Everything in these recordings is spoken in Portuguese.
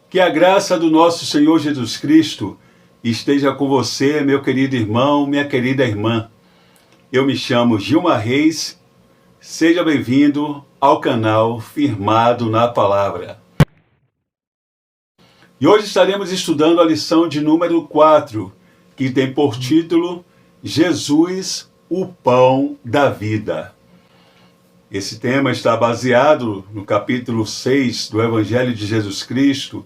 Que a graça do nosso Senhor Jesus Cristo esteja com você, meu querido irmão, minha querida irmã. Eu me chamo Gilmar Reis. Seja bem-vindo ao canal Firmado na Palavra. E hoje estaremos estudando a lição de número 4, que tem por título Jesus, o Pão da Vida. Esse tema está baseado no capítulo 6 do Evangelho de Jesus Cristo,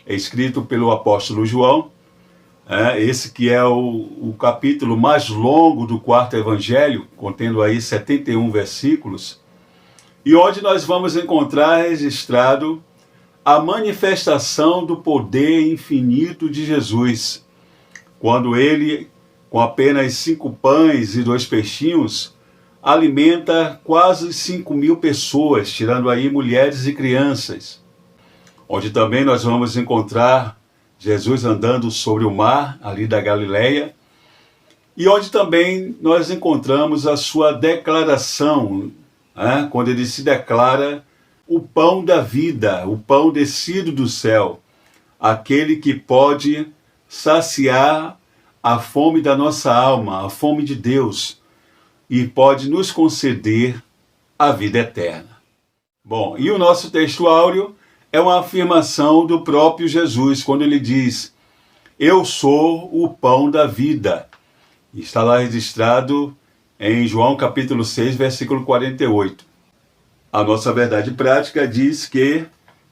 escrito pelo apóstolo João. Esse que é o capítulo mais longo do quarto Evangelho, contendo aí 71 versículos, e onde nós vamos encontrar registrado a manifestação do poder infinito de Jesus, quando ele, com apenas 5 pães e 2 peixinhos, alimenta quase 5.000 pessoas, tirando aí mulheres e crianças. Onde também nós vamos encontrar Jesus andando sobre o mar, ali da Galileia, e onde também nós encontramos a sua declaração, quando ele se declara o pão da vida, o pão descido do céu, aquele que pode saciar a fome da nossa alma, a fome de Deus, e pode nos conceder a vida eterna. Bom, e o nosso texto áureo é uma afirmação do próprio Jesus, quando ele diz: eu sou o pão da vida. Está lá registrado em João capítulo 6, versículo 48. A nossa verdade prática diz que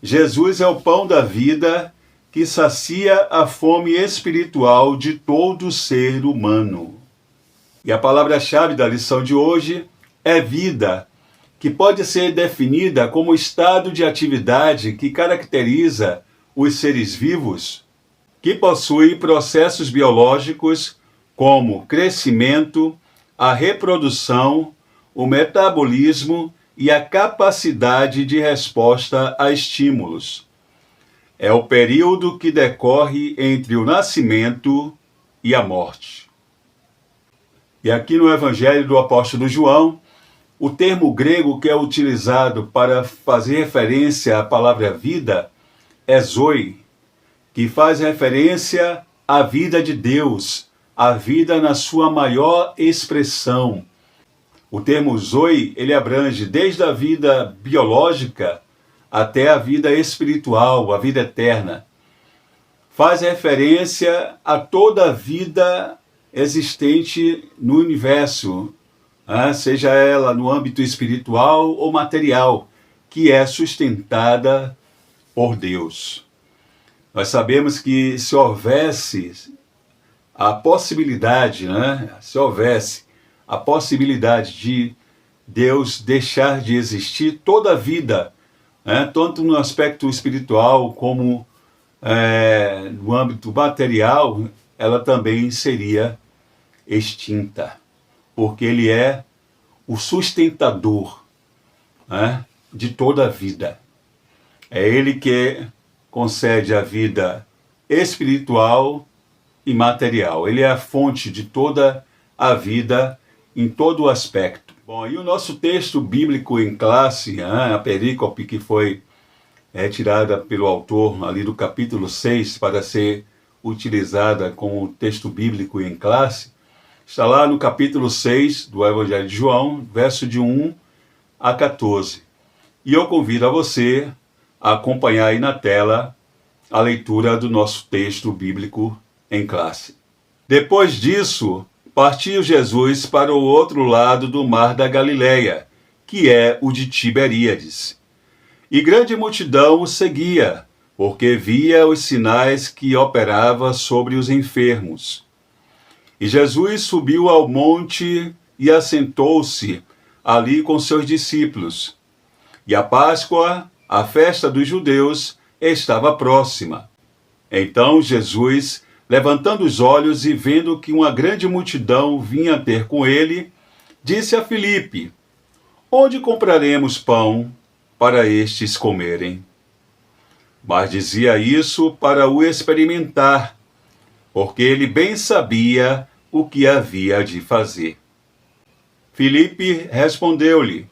Jesus é o pão da vida que sacia a fome espiritual de todo ser humano. E a palavra-chave da lição de hoje é vida, que pode ser definida como estado de atividade que caracteriza os seres vivos, que possui processos biológicos como crescimento, a reprodução, o metabolismo e a capacidade de resposta a estímulos. É o período que decorre entre o nascimento e a morte. E aqui no Evangelho do apóstolo João, o termo grego que é utilizado para fazer referência à palavra vida é zoe, que faz referência à vida de Deus, a vida na sua maior expressão. O termo zoe, ele abrange desde a vida biológica até a vida espiritual, a vida eterna. Faz referência a toda a vida existente no universo, seja ela no âmbito espiritual ou material, que é sustentada por Deus. Nós sabemos que se houvesse a possibilidade, de Deus deixar de existir, toda a vida, tanto no aspecto espiritual como no âmbito material, ela também seria extinta, porque ele é o sustentador de toda a vida. É ele que concede a vida espiritual e material. Ele é a fonte de toda a vida em todo o aspecto. Bom, e o nosso texto bíblico em classe, a perícope que foi tirada pelo autor ali do capítulo 6 para ser utilizada como texto bíblico em classe, está lá no capítulo 6 do Evangelho de João, verso de 1 a 14. E eu convido a você a acompanhar aí na tela a leitura do nosso texto bíblico em classe. Depois disso, partiu Jesus para o outro lado do mar da Galileia, que é o de Tiberíades. E grande multidão o seguia, porque via os sinais que operava sobre os enfermos. E Jesus subiu ao monte e assentou-se ali com seus discípulos. E a Páscoa, a festa dos judeus, estava próxima. Então Jesus, levantando os olhos e vendo que uma grande multidão vinha ter com ele, disse a Filipe: onde compraremos pão para estes comerem? Mas dizia isso para o experimentar, porque ele bem sabia o que havia de fazer. Filipe respondeu-lhe: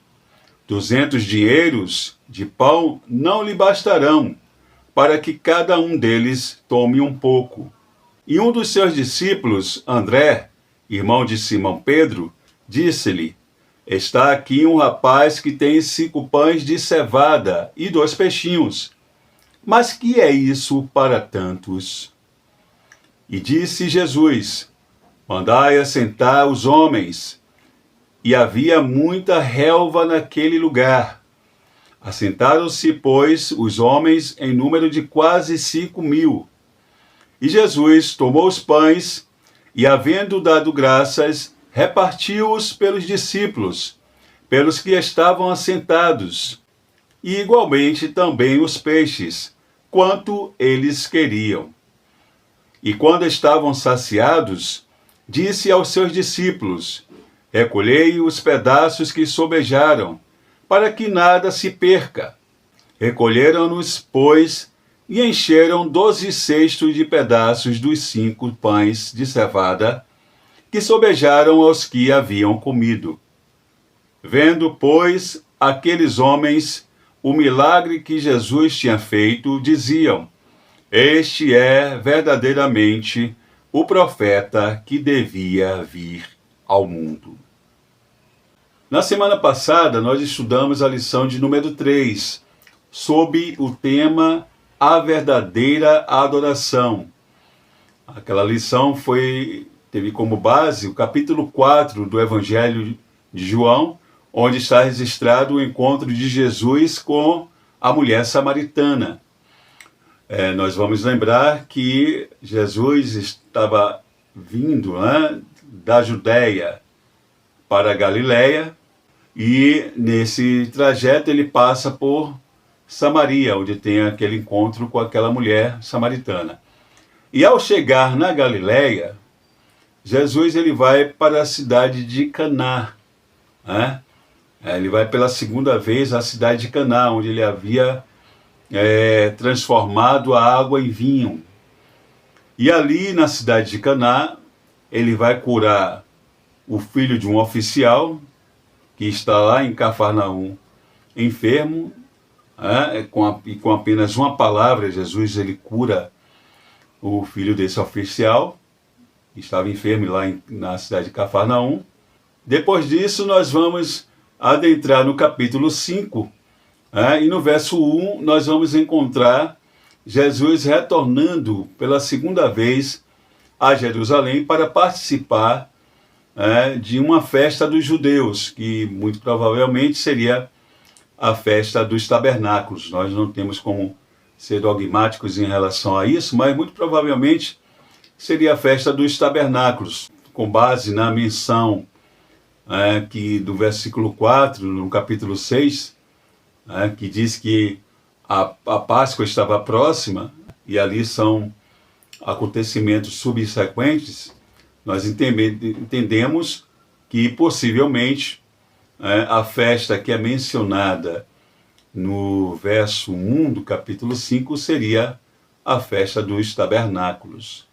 200 dinheiros de pão não lhe bastarão para que cada um deles tome um pouco. E um dos seus discípulos, André, irmão de Simão Pedro, disse-lhe: está aqui um rapaz que tem 5 pães de cevada e 2 peixinhos. Mas que é isso para tantos? E disse Jesus: mandai assentar os homens. E havia muita relva naquele lugar. Assentaram-se, pois, os homens em número de quase 5.000. E Jesus tomou os pães e, havendo dado graças, repartiu-os pelos discípulos, pelos que estavam assentados, e igualmente também os peixes, quanto eles queriam. E quando estavam saciados, disse aos seus discípulos: recolhei os pedaços que sobejaram, para que nada se perca. Recolheram-nos, pois, e encheram 12 cestos de pedaços dos 5 pães de cevada, que sobejaram aos que haviam comido. Vendo, pois, aqueles homens o milagre que Jesus tinha feito, diziam: este é verdadeiramente o profeta que devia vir ao mundo. Na semana passada, nós estudamos a lição de número 3, sob o tema A Verdadeira Adoração. Aquela lição teve como base o capítulo 4 do Evangelho de João, onde está registrado o encontro de Jesus com a mulher samaritana. Nós vamos lembrar que Jesus estava vindo da Judéia para a Galiléia, e nesse trajeto ele passa por Samaria, onde tem aquele encontro com aquela mulher samaritana. E ao chegar na Galiléia, Jesus ele vai para a cidade de Caná. Ele vai pela segunda vez à cidade de Caná, onde ele havia transformado a água em vinho. E ali na cidade de Caná, ele vai curar o filho de um oficial que está lá em Cafarnaum, enfermo, e com apenas uma palavra, Jesus ele cura o filho desse oficial, que estava enfermo lá na cidade de Cafarnaum. Depois disso, nós vamos adentrar no capítulo 5, e no verso 1 nós vamos encontrar Jesus retornando pela segunda vez a Jerusalém para participar de uma festa dos judeus, que muito provavelmente seria a festa dos tabernáculos. Nós não temos como ser dogmáticos em relação a isso, mas muito provavelmente seria a festa dos tabernáculos, com base na menção que do versículo 4, no capítulo 6, que diz que a Páscoa estava próxima, e ali são acontecimentos subsequentes. Nós entendemos que possivelmente a festa que é mencionada no verso 1 do capítulo 5 seria a festa dos tabernáculos.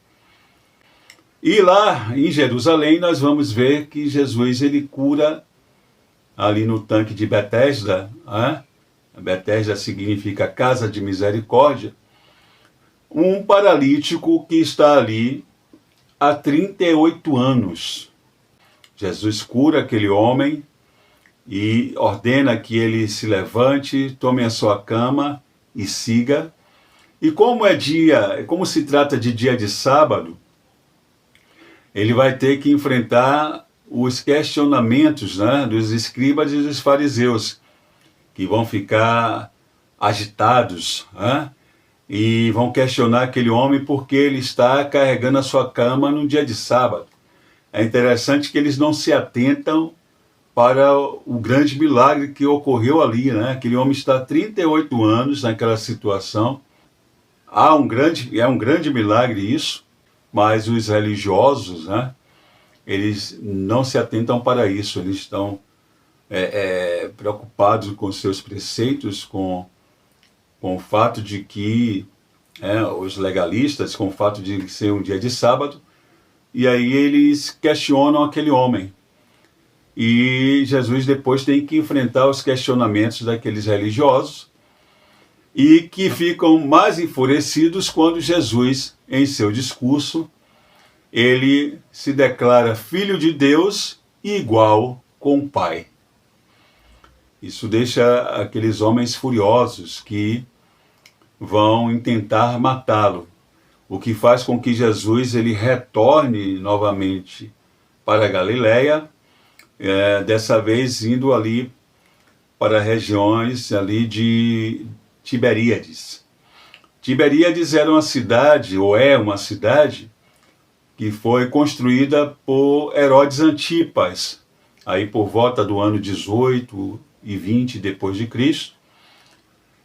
E lá em Jerusalém nós vamos ver que Jesus ele cura ali no tanque de Betesda. Betesda significa casa de misericórdia. Um paralítico que está ali há 38 anos. Jesus cura aquele homem e ordena que ele se levante, tome a sua cama e siga. E como se trata de dia de sábado, ele vai ter que enfrentar os questionamentos dos escribas e dos fariseus, que vão ficar agitados, e vão questionar aquele homem porque ele está carregando a sua cama no dia de sábado. É interessante que eles não se atentam para o grande milagre que ocorreu ali, Aquele homem está há 38 anos naquela situação. É um grande milagre isso, mas os religiosos, eles não se atentam para isso. Eles estão preocupados com seus preceitos, com o fato de que os legalistas, com o fato de ser um dia de sábado, e aí eles questionam aquele homem. E Jesus depois tem que enfrentar os questionamentos daqueles religiosos, e que ficam mais enfurecidos quando Jesus, em seu discurso, ele se declara filho de Deus e igual com o Pai. Isso deixa aqueles homens furiosos que vão tentar matá-lo, o que faz com que Jesus ele retorne novamente para a Galileia, dessa vez indo ali para regiões ali de Tiberíades. Tiberíades era uma cidade, ou é uma cidade, que foi construída por Herodes Antipas, aí por volta do ano 18 e 20 depois de Cristo,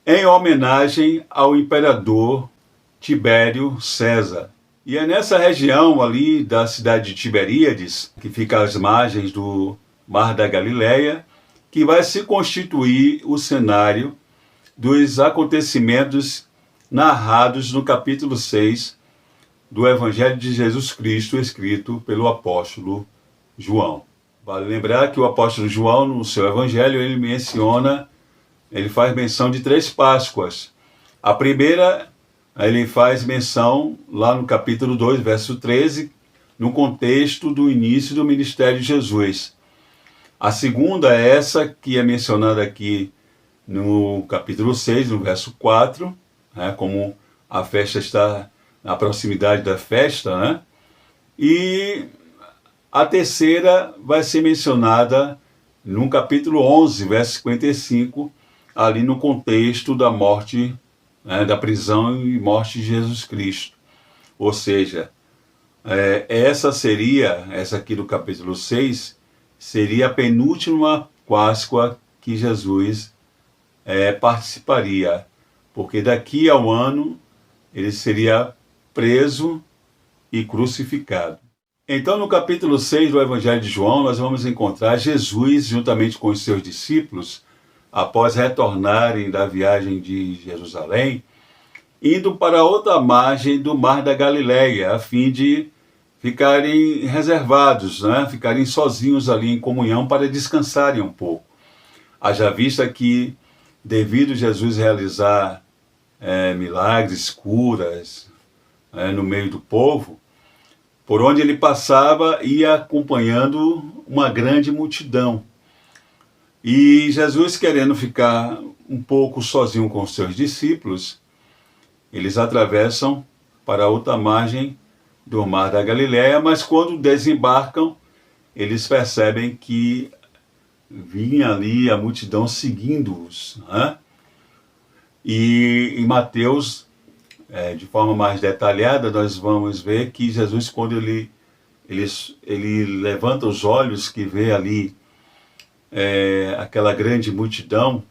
em homenagem ao imperador Tibério César. E é nessa região ali da cidade de Tiberíades, que fica às margens do Mar da Galileia, que vai se constituir o cenário dos acontecimentos narrados no capítulo 6 do Evangelho de Jesus Cristo, escrito pelo apóstolo João. Vale lembrar que o apóstolo João, no seu Evangelho, ele faz menção de 3 Páscoas. A primeira, ele faz menção lá no capítulo 2, verso 13, no contexto do início do ministério de Jesus. A segunda é essa que é mencionada aqui no capítulo 6, no verso 4, como a festa está na proximidade da festa, né? E a terceira vai ser mencionada no capítulo 11, verso 55, ali no contexto da morte, da prisão e morte de Jesus Cristo. Ou seja, essa aqui do capítulo 6, seria a penúltima Páscoa que Jesus participaria, porque daqui ao ano ele seria preso e crucificado. Então, no capítulo 6 do Evangelho de João, nós vamos encontrar Jesus, juntamente com os seus discípulos, após retornarem da viagem de Jerusalém, indo para outra margem do Mar da Galileia, a fim de ficarem reservados, ficarem sozinhos ali em comunhão para descansarem um pouco. Haja vista que, devido a Jesus realizar milagres, curas, no meio do povo, por onde ele passava, ia acompanhando uma grande multidão. E Jesus, querendo ficar um pouco sozinho com os seus discípulos, eles atravessam para outra margem do Mar da Galileia, mas quando desembarcam, eles percebem que vinha ali a multidão seguindo-os. E em Mateus, de forma mais detalhada, nós vamos ver que Jesus, quando ele levanta os olhos, que vê ali aquela grande multidão,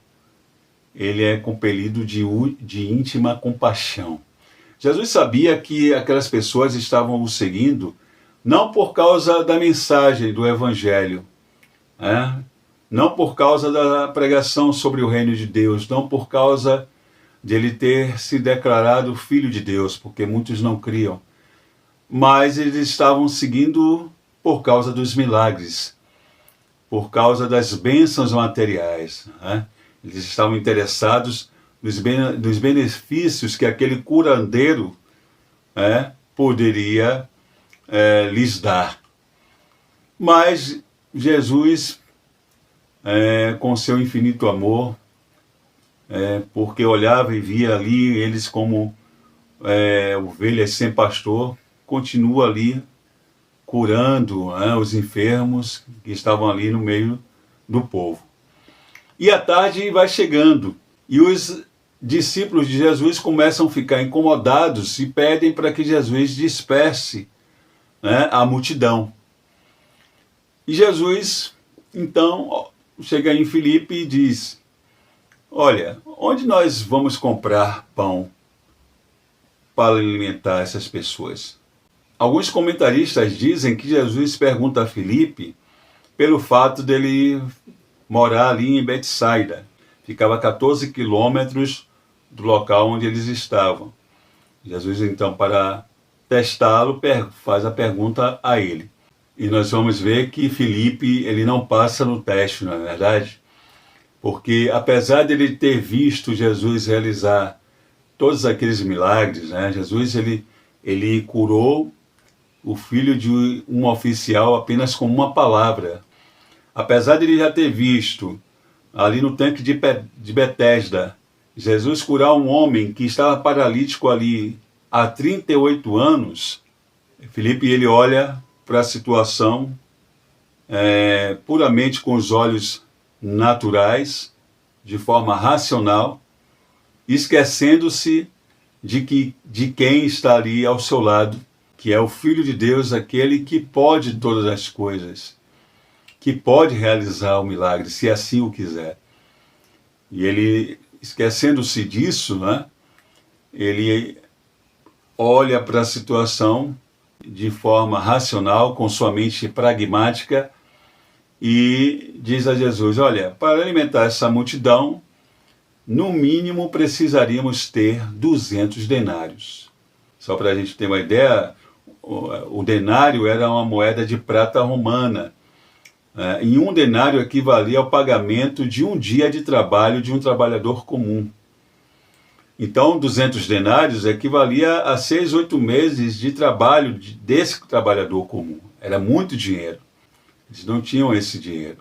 ele é compelido de íntima compaixão. Jesus sabia que aquelas pessoas estavam o seguindo não por causa da mensagem do Evangelho, não por causa da pregação sobre o reino de Deus, não por causa de ele ter se declarado filho de Deus, porque muitos não criam, mas eles estavam seguindo por causa dos milagres, por causa das bênçãos materiais. Eles estavam interessados nos benefícios que aquele curandeiro poderia lhes dar. Mas Jesus, com seu infinito amor, porque olhava e via ali eles como ovelhas sem pastor, continua ali curando os enfermos que estavam ali no meio do povo. E a tarde vai chegando, e os discípulos de Jesus começam a ficar incomodados e pedem para que Jesus disperse a multidão. E Jesus, então, chega em Filipe e diz: olha, onde nós vamos comprar pão para alimentar essas pessoas? Alguns comentaristas dizem que Jesus pergunta a Filipe pelo fato dele morar ali em Betsaida. Ficava a 14 quilômetros do local onde eles estavam. Jesus, então, para testá-lo, faz a pergunta a ele. E nós vamos ver que Filipe, ele não passa no teste, não é verdade? Porque apesar de ele ter visto Jesus realizar todos aqueles milagres, né, Jesus ele curou o filho de um oficial apenas com uma palavra. Apesar de ele já ter visto ali no tanque de Betesda, Jesus curar um homem que estava paralítico ali há 38 anos, Filipe ele olha para a situação puramente com os olhos naturais, de forma racional, esquecendo-se de quem está ali ao seu lado, que é o Filho de Deus, aquele que pode todas as coisas, que pode realizar o milagre, se assim o quiser. E ele, esquecendo-se disso, né, ele olha para a situação de forma racional, com sua mente pragmática, e diz a Jesus: olha, para alimentar essa multidão, no mínimo precisaríamos ter 200 denários. Só para a gente ter uma ideia, o denário era uma moeda de prata romana. E um denário equivalia ao pagamento de um dia de trabalho de um trabalhador comum. Então, 200 denários equivalia a 6, 8 meses de trabalho desse trabalhador comum. Era muito dinheiro. Eles não tinham esse dinheiro.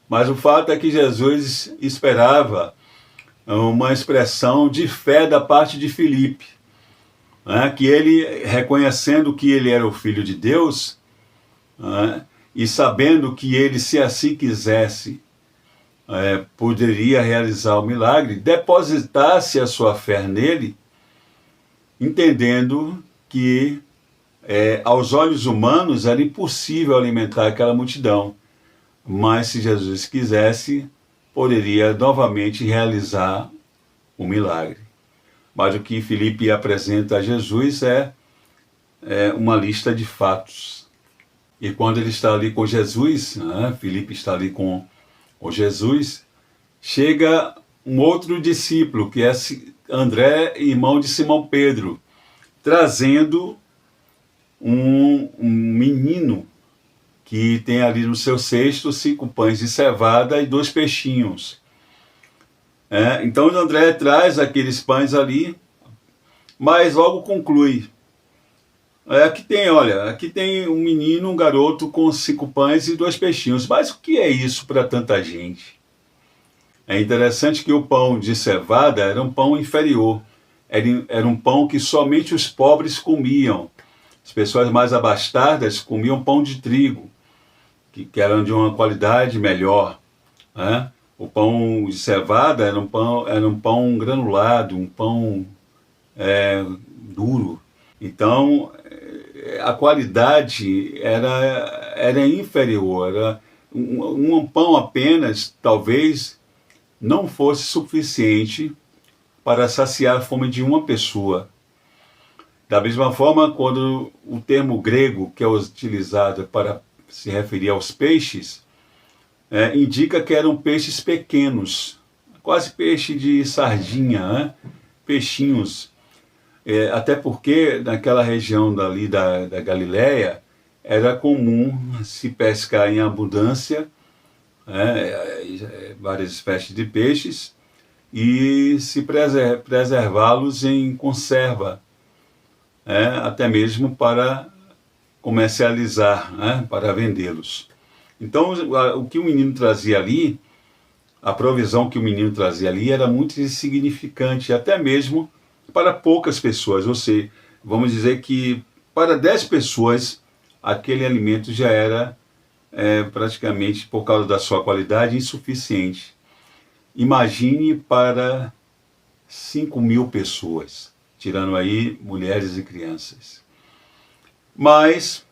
Mas o fato é que Jesus esperava uma expressão de fé da parte de Filipe, que ele, reconhecendo que ele era o Filho de Deus, e sabendo que ele, se assim quisesse, poderia realizar o milagre, depositasse a sua fé nele, entendendo que aos olhos humanos era impossível alimentar aquela multidão, mas se Jesus quisesse, poderia novamente realizar o milagre. Mas o que Filipe apresenta a Jesus é uma lista de fatos. E quando ele está ali com Jesus, Filipe está ali com Jesus, chega um outro discípulo, que é André, irmão de Simão Pedro, trazendo um menino que tem ali no seu cesto 5 pães de cevada e 2 peixinhos. Então André traz aqueles pães ali, mas logo conclui: aqui tem um menino, um garoto com 5 pães e 2 peixinhos, mas o que é isso para tanta gente? É interessante que o pão de cevada era um pão inferior, era um pão que somente os pobres comiam. As pessoas mais abastadas comiam pão de trigo, que eram de uma qualidade melhor. O pão de cevada era um pão granulado, um pão duro. Então, a qualidade era inferior. Era um pão apenas, talvez, não fosse suficiente para saciar a fome de uma pessoa. Da mesma forma, quando o termo grego, que é utilizado para se referir aos peixes, indica que eram peixes pequenos, quase peixe de sardinha, peixinhos. Até porque naquela região dali da Galileia era comum se pescar em abundância, várias espécies de peixes, e se preservá-los em conserva, até mesmo para comercializar, para vendê-los. Então, o que o menino trazia ali, a provisão que o menino trazia ali era muito insignificante, até mesmo para poucas pessoas. Ou seja, vamos dizer que para 10 pessoas, aquele alimento já era praticamente, por causa da sua qualidade, insuficiente. Imagine para 5.000 pessoas, tirando aí mulheres e crianças. Mas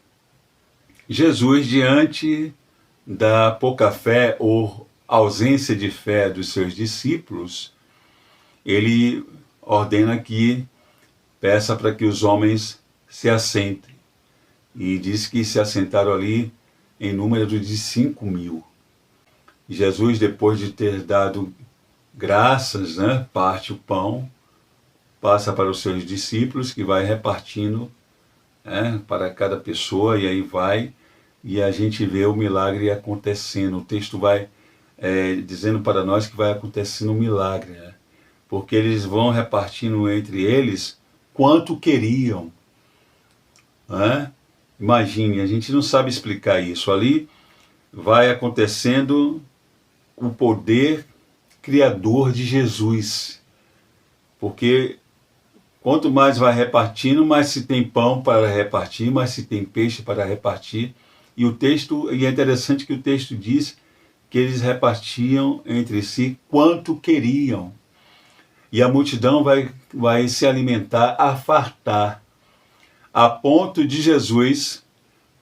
Jesus, diante da pouca fé ou ausência de fé dos seus discípulos, ele ordena que peça para que os homens se assentem. E diz que se assentaram ali em número de 5.000. Jesus, depois de ter dado graças, parte o pão, passa para os seus discípulos, que vai repartindo para cada pessoa, e aí vai, e a gente vê o milagre acontecendo. O texto vai dizendo para nós que vai acontecendo um milagre, né? Porque eles vão repartindo entre eles quanto queriam, né? Imagine, a gente não sabe explicar isso. Ali vai acontecendo o poder criador de Jesus, porque quanto mais vai repartindo, mais se tem pão para repartir, mais se tem peixe para repartir. E é interessante que o texto diz que eles repartiam entre si quanto queriam. E a multidão vai se alimentar a fartar, a ponto de Jesus,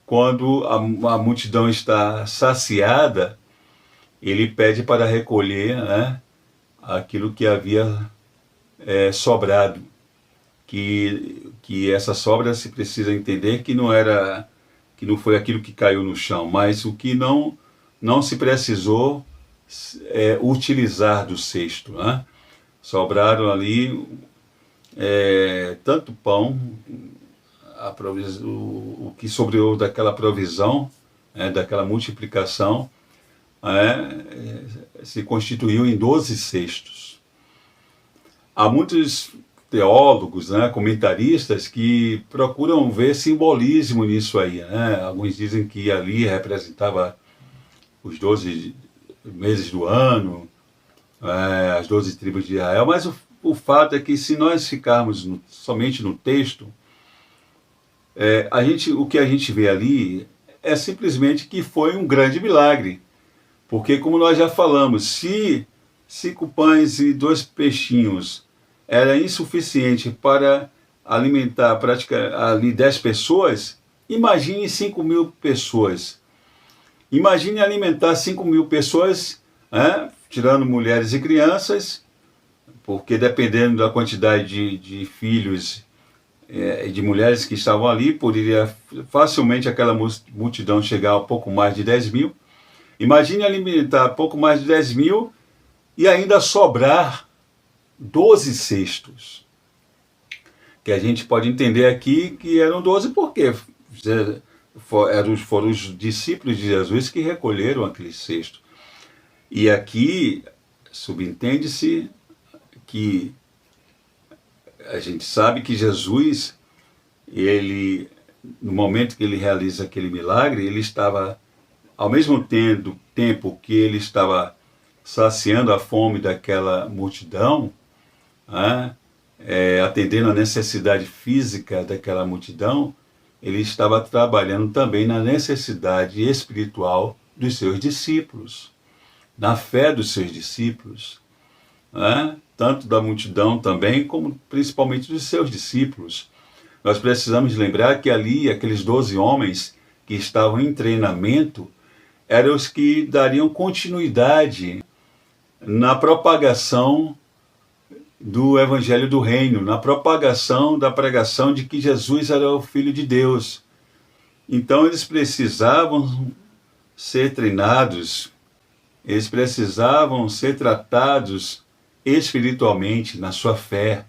quando a multidão está saciada, ele pede para recolher, né, aquilo que havia sobrado. Que essa sobra se precisa entender que não foi aquilo que caiu no chão, mas o que não se precisou utilizar do cesto, né? Sobraram ali tanto pão, o que sobrou daquela provisão, daquela multiplicação, se constituiu em 12 cestos. Há muitos teólogos, né, comentaristas, que procuram ver simbolismo nisso aí, né? Alguns dizem que ali representava os 12 meses do ano, as 12 tribos de Israel, mas o fato é que, se nós ficarmos somente no texto, o que a gente vê ali é simplesmente que foi um grande milagre, porque, como nós já falamos, se 5 pães e 2 peixinhos era insuficiente para alimentar ali 10 pessoas, imagine 5.000 pessoas. Imagine alimentar 5.000 pessoas, tirando mulheres e crianças, porque dependendo da quantidade de filhos e de mulheres que estavam ali, poderia facilmente aquela multidão chegar a pouco mais de 10.000. Imagine alimentar pouco mais de 10.000 e ainda sobrar 12 cestos. Que a gente pode entender aqui que eram 12 porque foram os discípulos de Jesus que recolheram aquele cesto. E aqui subentende-se que a gente sabe que Jesus, no momento que ele realiza aquele milagre, ele estava, ao mesmo tempo que ele estava saciando a fome daquela multidão, atendendo a necessidade física daquela multidão, ele estava trabalhando também na necessidade espiritual dos seus discípulos, na fé dos seus discípulos, tanto da multidão também, como principalmente dos seus discípulos. Nós precisamos lembrar que ali, aqueles 12 homens que estavam em treinamento, eram os que dariam continuidade na propagação do Evangelho do Reino, na propagação da pregação de que Jesus era o Filho de Deus. Então eles precisavam ser treinados, eles precisavam ser tratados espiritualmente na sua fé,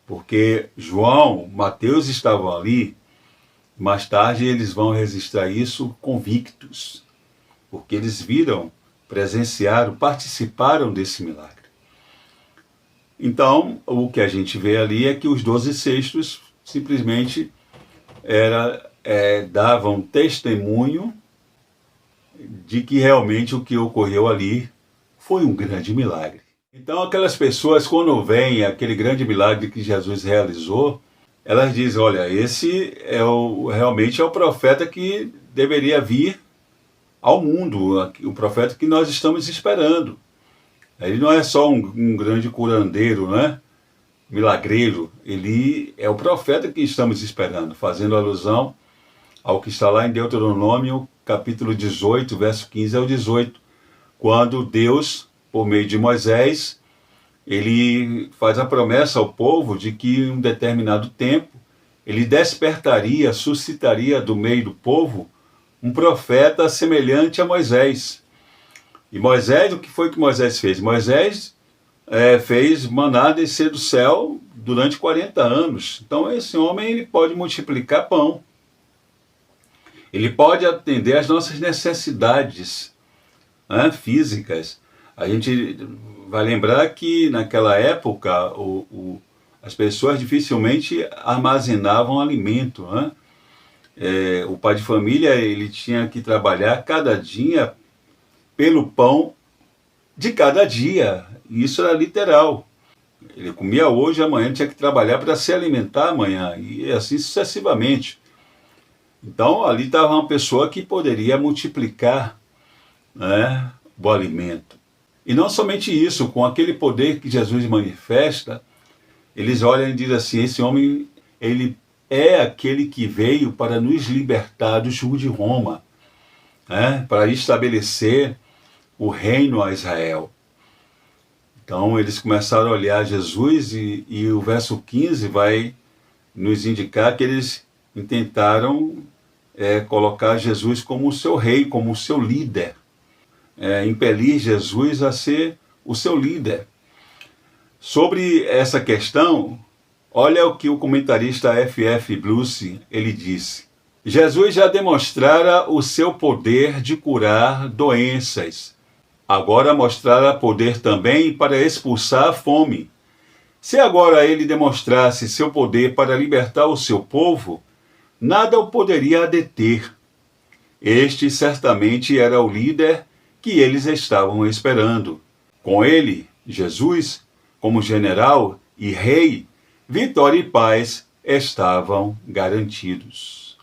porque João, Mateus estavam ali. Mais tarde eles vão registrar isso convictos, porque eles viram, presenciaram, participaram desse milagre. Então, o que a gente vê ali é que os 12 cestos simplesmente davam testemunho de que realmente o que ocorreu ali foi um grande milagre. Então, aquelas pessoas, quando veem aquele grande milagre que Jesus realizou, elas dizem: olha, esse realmente é o profeta que deveria vir ao mundo, o profeta que nós estamos esperando. Ele não é só um grande curandeiro, né? Milagreiro, ele é o profeta que estamos esperando, fazendo alusão ao que está lá em Deuteronômio, capítulo 18, verso 15 ao 18, quando Deus, por meio de Moisés, ele faz a promessa ao povo de que em um determinado tempo ele despertaria, suscitaria do meio do povo um profeta semelhante a Moisés. E Moisés, o que foi que Moisés fez? Moisés fez maná descer do céu durante 40 anos. Então esse homem ele pode multiplicar pão. Ele pode atender às nossas necessidades. né, físicas. A gente vai lembrar que naquela época as pessoas dificilmente armazenavam alimento, né? O pai de família ele tinha que trabalhar cada dia pelo pão de cada dia. E isso era literal. Ele comia hoje, amanhã tinha que trabalhar para se alimentar amanhã, e assim sucessivamente. Então ali estava uma pessoa que poderia multiplicar, né, o alimento. E não somente isso, com aquele poder que Jesus manifesta, eles olham e dizem assim, esse homem, ele é aquele que veio para nos libertar do jugo de Roma, né, para estabelecer o reino a Israel. Então eles começaram a olhar Jesus e o verso 15 vai nos indicar que eles tentaram colocar Jesus como o seu rei, como o seu líder. Impelir Jesus a ser o seu líder. Sobre essa questão, olha o que o comentarista F.F. Bruce ele disse. Jesus já demonstrara o seu poder de curar doenças. Agora mostrara poder também para expulsar a fome. Se agora ele demonstrasse seu poder para libertar o seu povo, nada o poderia deter. Este certamente era o líder que eles estavam esperando. Com ele, Jesus, como general e rei, vitória e paz estavam garantidos.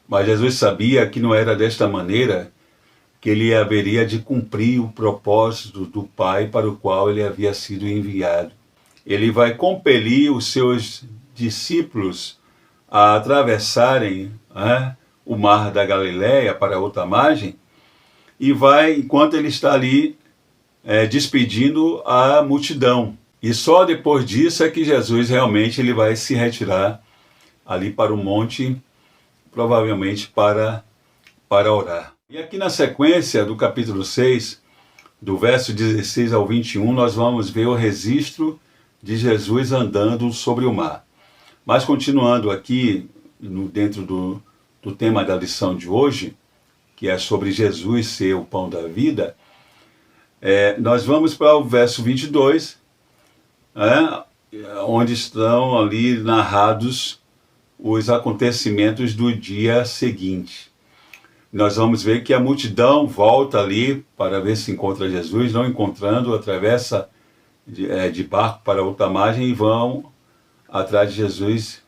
Mas Jesus sabia que não era desta maneira que ele haveria de cumprir o propósito do Pai para o qual ele havia sido enviado. Ele vai compelir os seus discípulos a atravessarem o mar da Galileia para outra margem, e vai, enquanto ele está ali, despedindo a multidão. E só depois disso é que Jesus realmente ele vai se retirar ali para o monte, provavelmente para orar. E aqui na sequência do capítulo 6, do verso 16 ao 21, nós vamos ver o registro de Jesus andando sobre o mar. Mas continuando aqui, dentro do tema da lição de hoje, que é sobre Jesus ser o pão da vida, nós vamos para o verso 22, onde estão ali narrados os acontecimentos do dia seguinte. Nós vamos ver que a multidão volta ali para ver se encontra Jesus, não encontrando, atravessa de barco para outra margem e vão atrás de Jesus,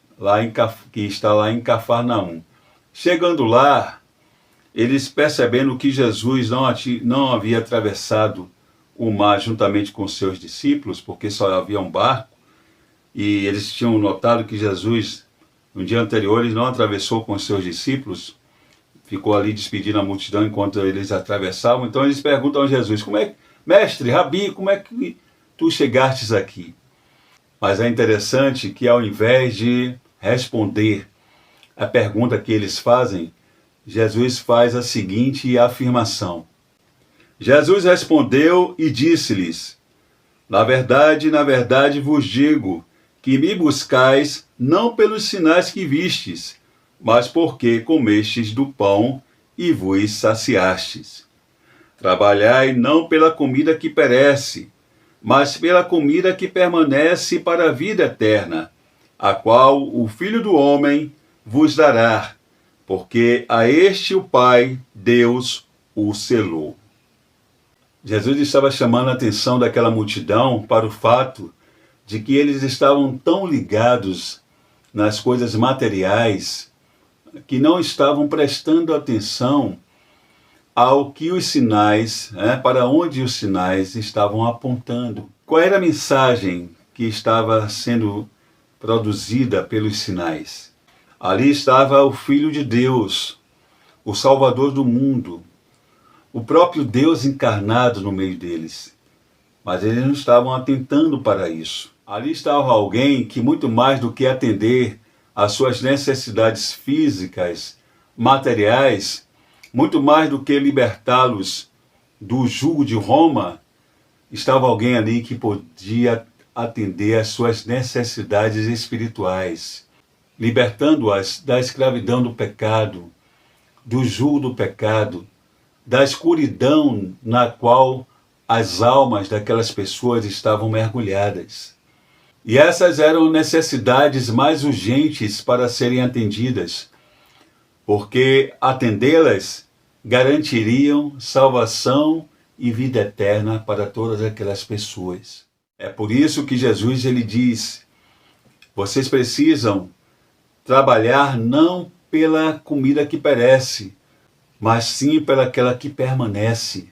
que está lá em Cafarnaum. Chegando lá, eles percebendo que Jesus não havia atravessado o mar juntamente com seus discípulos, porque só havia um barco, e eles tinham notado que Jesus, no dia anterior, ele não atravessou com seus discípulos, ficou ali despedindo a multidão enquanto eles atravessavam. Então eles perguntam a Jesus, mestre, Rabi, como é que tu chegastes aqui? Mas é interessante que ao invés de responder a pergunta que eles fazem, Jesus faz a seguinte afirmação. Jesus respondeu e disse-lhes, na verdade vos digo, que me buscais não pelos sinais que vistes, mas porque comestes do pão e vos saciastes. Trabalhai não pela comida que perece, mas pela comida que permanece para a vida eterna, a qual o Filho do Homem vos dará, porque a este o Pai, Deus, o selou. Jesus estava chamando a atenção daquela multidão para o fato de que eles estavam tão ligados nas coisas materiais que não estavam prestando atenção ao que os sinais, para onde os sinais estavam apontando. Qual era a mensagem que estava sendo produzida pelos sinais? Ali estava o Filho de Deus, o Salvador do mundo, o próprio Deus encarnado no meio deles. Mas eles não estavam atentando para isso. Ali estava alguém que, muito mais do que atender às suas necessidades físicas, materiais, muito mais do que libertá-los do jugo de Roma, estava alguém ali que podia atender às suas necessidades espirituais, libertando-as da escravidão do pecado, do jugo do pecado, da escuridão na qual as almas daquelas pessoas estavam mergulhadas. E essas eram necessidades mais urgentes para serem atendidas, porque atendê-las garantiriam salvação e vida eterna para todas aquelas pessoas. É por isso que Jesus ele diz: vocês precisam trabalhar não pela comida que perece, mas sim pelaquela que permanece,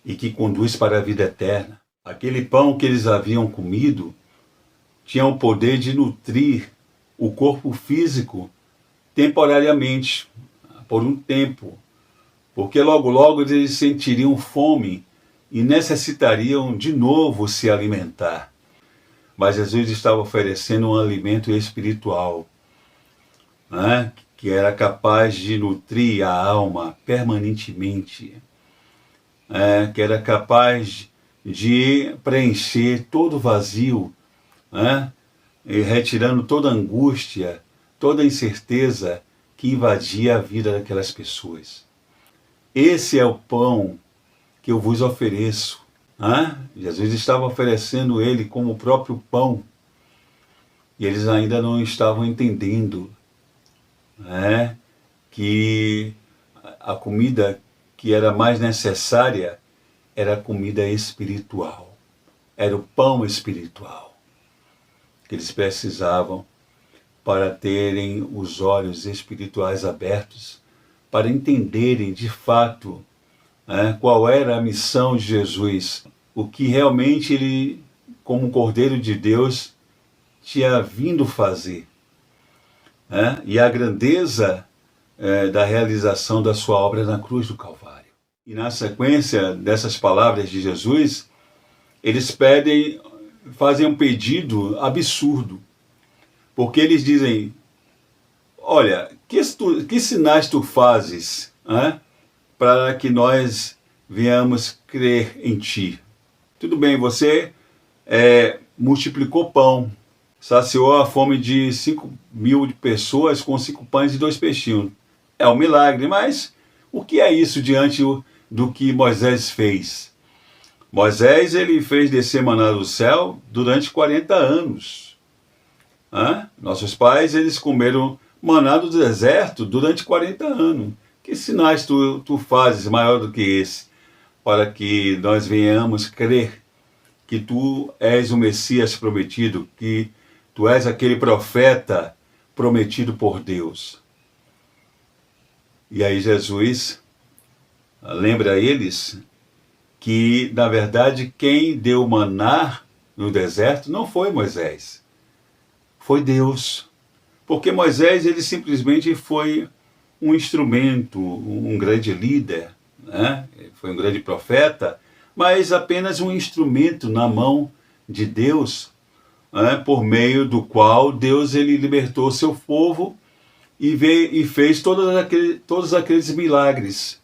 e que conduz para a vida eterna. Aquele pão que eles haviam comido tinha o poder de nutrir o corpo físico temporariamente, por um tempo, porque logo logo eles sentiriam fome e necessitariam de novo se alimentar. Mas Jesus estava oferecendo um alimento espiritual, que era capaz de nutrir a alma permanentemente, que era capaz de preencher todo o vazio, e retirando toda a angústia, toda a incerteza que invadia a vida daquelas pessoas. Esse é o pão que eu vos ofereço. Jesus estava oferecendo ele como o próprio pão, e eles ainda não estavam entendendo que a comida que era mais necessária era a comida espiritual, era o pão espiritual que eles precisavam para terem os olhos espirituais abertos, para entenderem de fato qual era a missão de Jesus, o que realmente ele, como Cordeiro de Deus, tinha vindo fazer, e a grandeza da realização da sua obra na cruz do Calvário. E na sequência dessas palavras de Jesus, eles fazem um pedido absurdo, porque eles dizem: olha, que sinais tu fazes para que nós venhamos crer em ti? Tudo bem, você multiplicou pão, saciou a fome de 5.000 pessoas com 5 pães e 2 peixinhos. É um milagre, mas o que é isso diante do que Moisés fez? Moisés ele fez descer maná do céu durante 40 anos. Nossos pais eles comeram maná do deserto durante 40 anos. Que sinais tu fazes maior do que esse, para que nós venhamos crer que tu és o Messias prometido, que tu és aquele profeta prometido por Deus? E aí Jesus lembra a eles que, na verdade, quem deu maná no deserto não foi Moisés, foi Deus. Porque Moisés ele simplesmente foi um instrumento, um grande líder, foi um grande profeta, mas apenas um instrumento na mão de Deus, por meio do qual Deus ele libertou seu povo e fez todos aqueles milagres,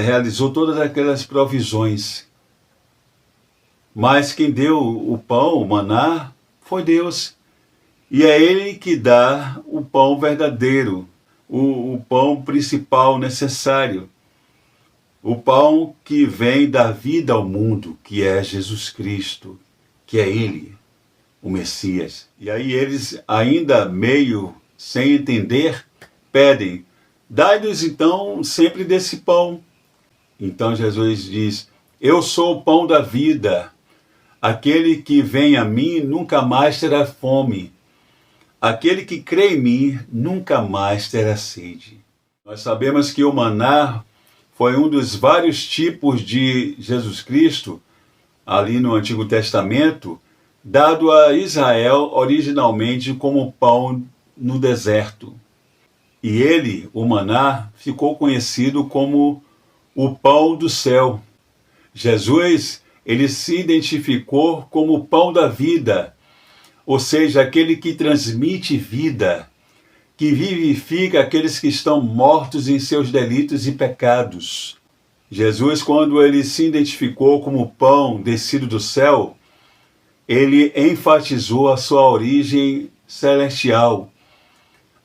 realizou todas aquelas provisões. Mas quem deu o pão, o maná, foi Deus. E é Ele que dá o pão verdadeiro, o pão principal necessário, o pão que vem dar vida ao mundo, que é Jesus Cristo, que é Ele, o Messias. E aí eles, ainda meio sem entender, pedem: dai-nos então sempre desse pão. Então Jesus diz: eu sou o pão da vida, aquele que vem a mim nunca mais terá fome, aquele que crê em mim nunca mais terá sede. Nós sabemos que o maná foi um dos vários tipos de Jesus Cristo, ali no Antigo Testamento, dado a Israel originalmente como pão no deserto. E ele, o maná, ficou conhecido como o pão do céu. Jesus, ele se identificou como o pão da vida, ou seja, aquele que transmite vida, que vivifica aqueles que estão mortos em seus delitos e pecados. Jesus, quando ele se identificou como pão descido do céu, ele enfatizou a sua origem celestial,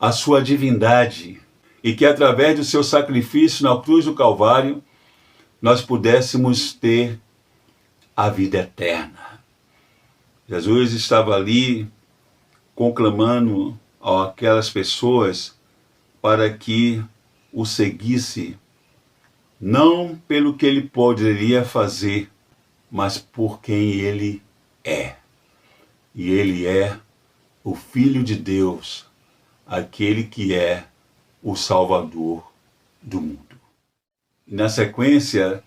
a sua divindade. e que através do seu sacrifício na cruz do Calvário, nós pudéssemos ter a vida eterna. Jesus estava ali conclamando aquelas pessoas para que o seguisse, não pelo que ele poderia fazer, mas por quem ele é. E ele é o Filho de Deus, aquele que é o Salvador do mundo. Na sequência,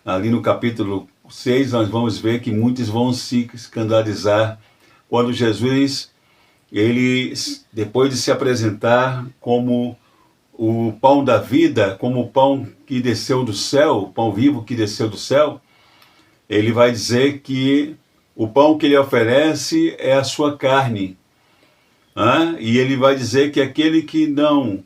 ali no capítulo 6, nós vamos ver que muitos vão se escandalizar quando Jesus, ele, depois de se apresentar como o pão da vida, como o pão que desceu do céu, o pão vivo que desceu do céu, ele vai dizer que o pão que ele oferece é a sua carne. E ele vai dizer que aquele que não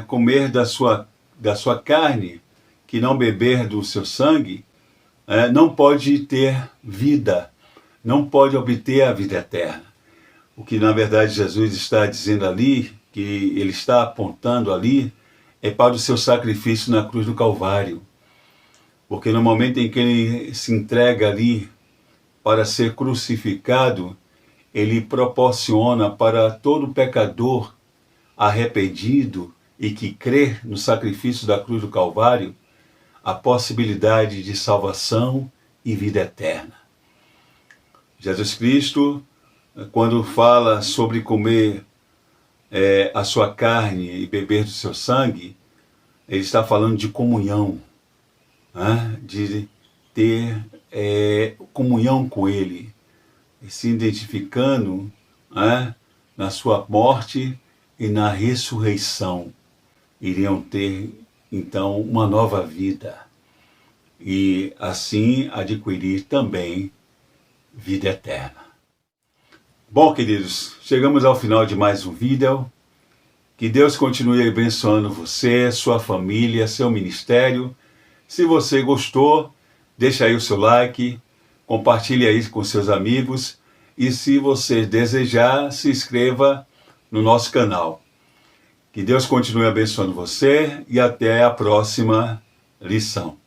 comer da sua carne, que não beber do seu sangue, não pode ter vida, não pode obter a vida eterna. O que na verdade Jesus está dizendo ali, que ele está apontando ali, é para o seu sacrifício na cruz do Calvário. Porque no momento em que ele se entrega ali para ser crucificado, ele proporciona para todo pecador arrependido e que crê no sacrifício da cruz do Calvário a possibilidade de salvação e vida eterna. Jesus Cristo, quando fala sobre comer a sua carne e beber do seu sangue, ele está falando de comunhão, de ter comunhão com ele, se identificando na sua morte e na ressurreição. Iriam ter, então, uma nova vida e, assim, adquirir também vida eterna. Bom, queridos, chegamos ao final de mais um vídeo. Que Deus continue abençoando você, sua família, seu ministério. Se você gostou, deixa aí o seu like, compartilhe aí com seus amigos e, se você desejar, se inscreva no nosso canal. Que Deus continue abençoando você e até a próxima lição.